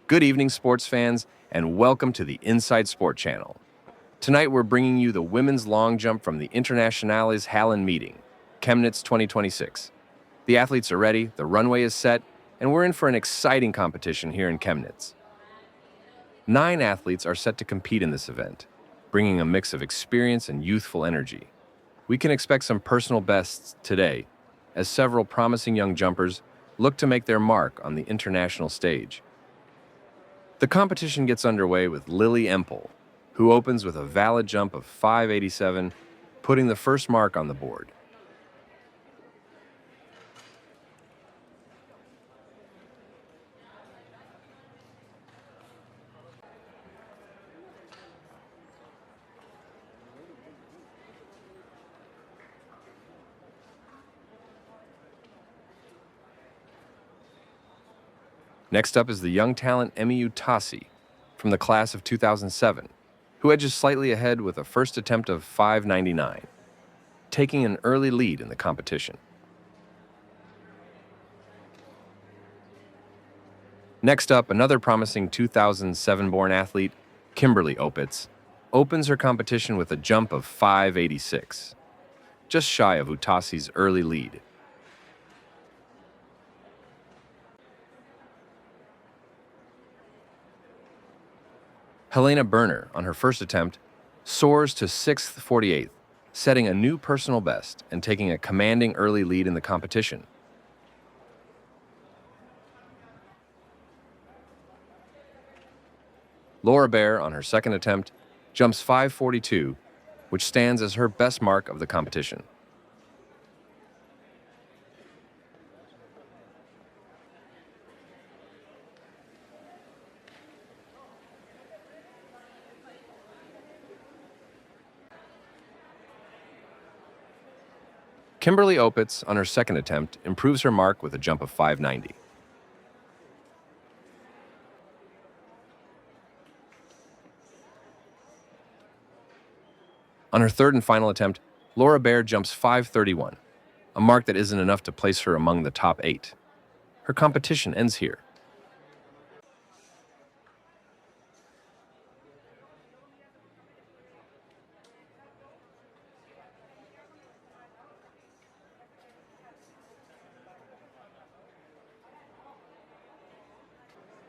Good evening, sports fans, and welcome to the Inside Sport channel. Tonight, we're bringing you the women's long jump from the Internationales Hallenmeeting, Chemnitz 2026. The athletes are ready, the runway is set, and we're in for an exciting competition here in Chemnitz. 9 athletes are set to compete in this event, bringing a mix of experience and youthful energy. We can expect some personal bests today, as several promising young jumpers look to make their mark on the international stage. The competition gets underway with Lilly Empl, who opens with a valid jump of 587, putting the first mark on the board. Next up is the young talent Emmy Utassy from the class of 2007, who edges slightly ahead with a first attempt of 599, taking an early lead in the competition. Next up, another promising 2007-born athlete, Kimberly Opitz, opens her competition with a jump of 586, just shy of Utassy's early lead. Helena Börner, on her first attempt, soars to 6th 48th, setting a new personal best and taking a commanding early lead in the competition. Laura Bär, on her second attempt, jumps 542, which stands as her best mark of the competition. Kimberly Opitz, on her second attempt, improves her mark with a jump of 590. On her third and final attempt, Laura Bär jumps 531, a mark that isn't enough to place her among the top 8. Her competition ends here.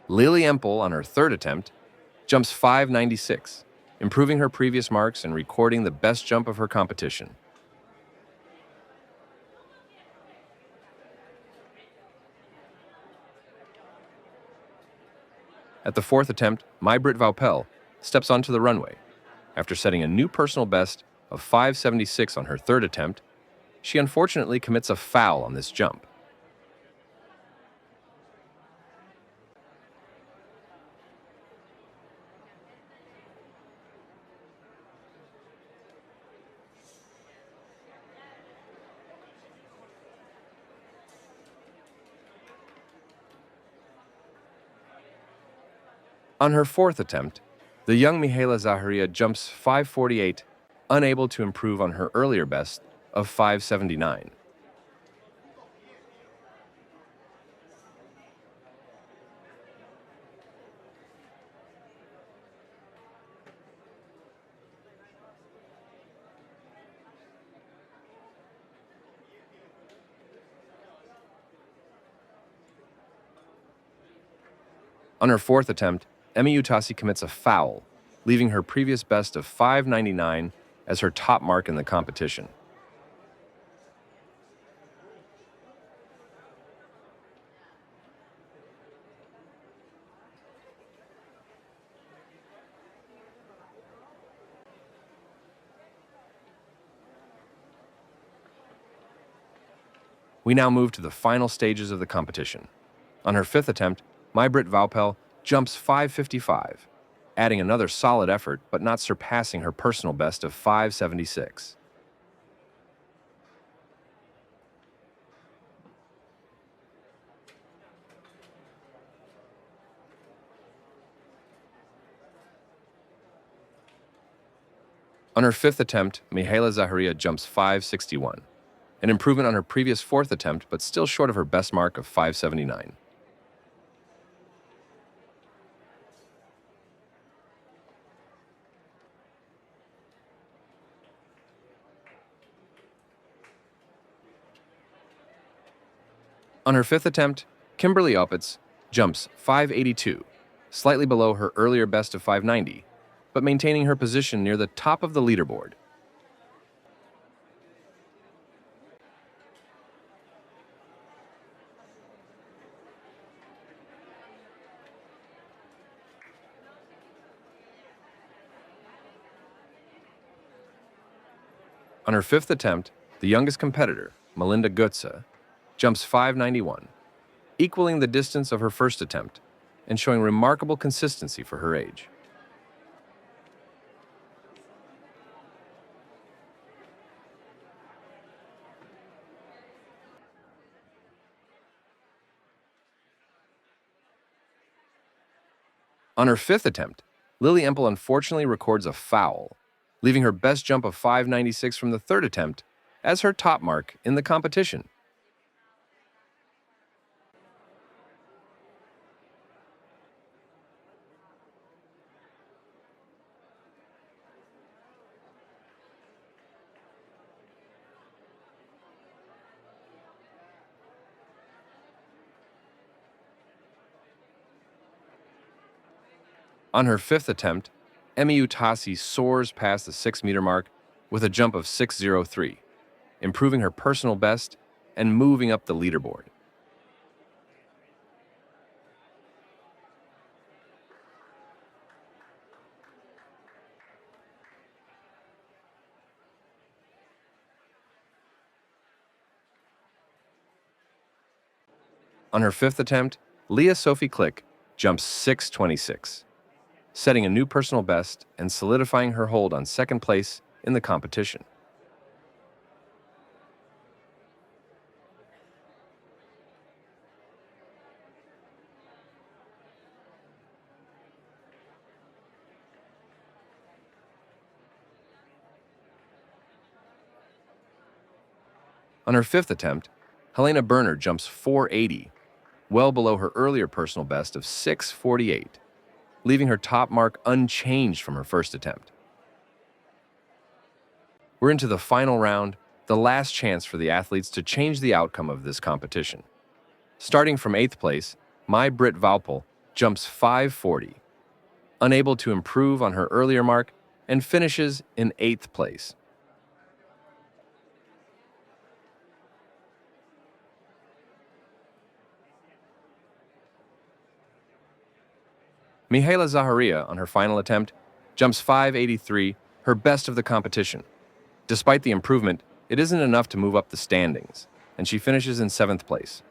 Lilly Empl, on her third attempt, jumps 596, improving her previous marks and recording the best jump of her competition. At the fourth attempt, Mai-Brit Vaupel steps onto the runway. After setting a new personal best of 576 on her third attempt, she unfortunately commits a foul on this jump. On her fourth attempt, the young Mihaela Zaharia jumps 548, unable to improve on her earlier best of 579. On her fourth attempt, Emmy Utassy commits a foul, leaving her previous best of 599 as her top mark in the competition. We now move to the final stages of the competition. On her fifth attempt, Mai-Brit Vaupel jumps 555, adding another solid effort but not surpassing her personal best of 576. On her fifth attempt, Mihaela Zaharia jumps 561, an improvement on her previous fourth attempt but still short of her best mark of 579. On her fifth attempt, Kimberly Opitz jumps 582, slightly below her earlier best of 590, but maintaining her position near the top of the leaderboard. On her fifth attempt, the youngest competitor, Melinda Götze, jumps 591, equaling the distance of her first attempt and showing remarkable consistency for her age. On her fifth attempt, Lilly Empl unfortunately records a foul, leaving her best jump of 596 from the third attempt as her top mark in the competition. On her fifth attempt, Emmy Utassy soars past the 6-meter mark with a jump of 603, improving her personal best and moving up the leaderboard. On her fifth attempt, Lea Sophie Klik jumps 626, setting a new personal best and solidifying her hold on second place in the competition. On her fifth attempt, Helena Börner jumps 480, well below her earlier personal best of 648, leaving her top mark unchanged from her first attempt. We're into the final round, the last chance for the athletes to change the outcome of this competition. Starting from 8th place, Mai-Brit Vaupel jumps 540, unable to improve on her earlier mark, and finishes in 8th place. Mihaela Zaharia, on her final attempt, jumps 583, her best of the competition. Despite the improvement, it isn't enough to move up the standings, and she finishes in 7th place.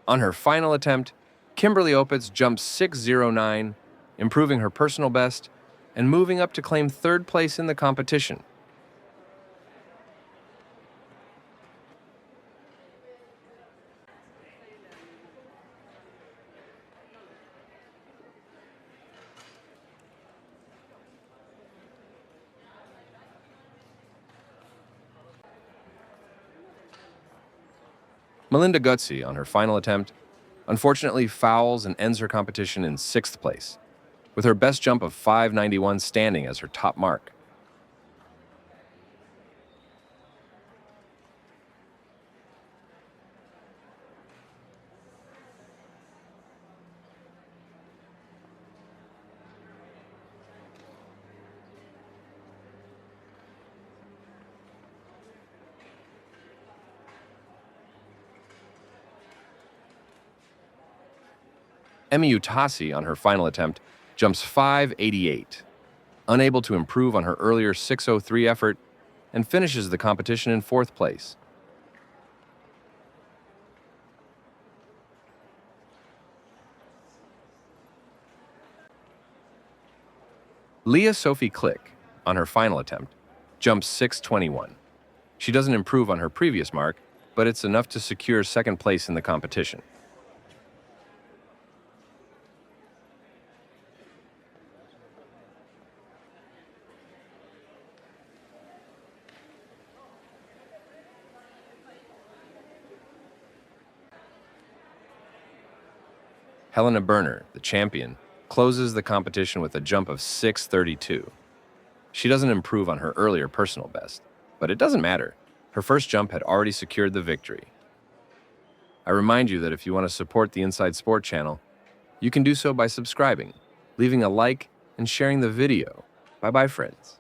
On her final attempt, Kimberly Opitz jumps 609, improving her personal best and moving up to claim 3rd place in the competition. Melinda Götze, on her final attempt, unfortunately fouls and ends her competition in 6th place, with her best jump of 591 standing as her top mark. Emmy Utassy, on her final attempt, jumps 588, unable to improve on her earlier 603 effort, and finishes the competition in 4th place. Lea Sophie Klik, on her final attempt, jumps 621. She doesn't improve on her previous mark, but it's enough to secure 2nd place in the competition. Helena Börner, the champion, closes the competition with a jump of 6:32. She doesn't improve on her earlier personal best, but it doesn't matter. Her first jump had already secured the victory. I remind you that if you want to support the Inside Sport channel, you can do so by subscribing, leaving a like, and sharing the video. Bye-bye, friends.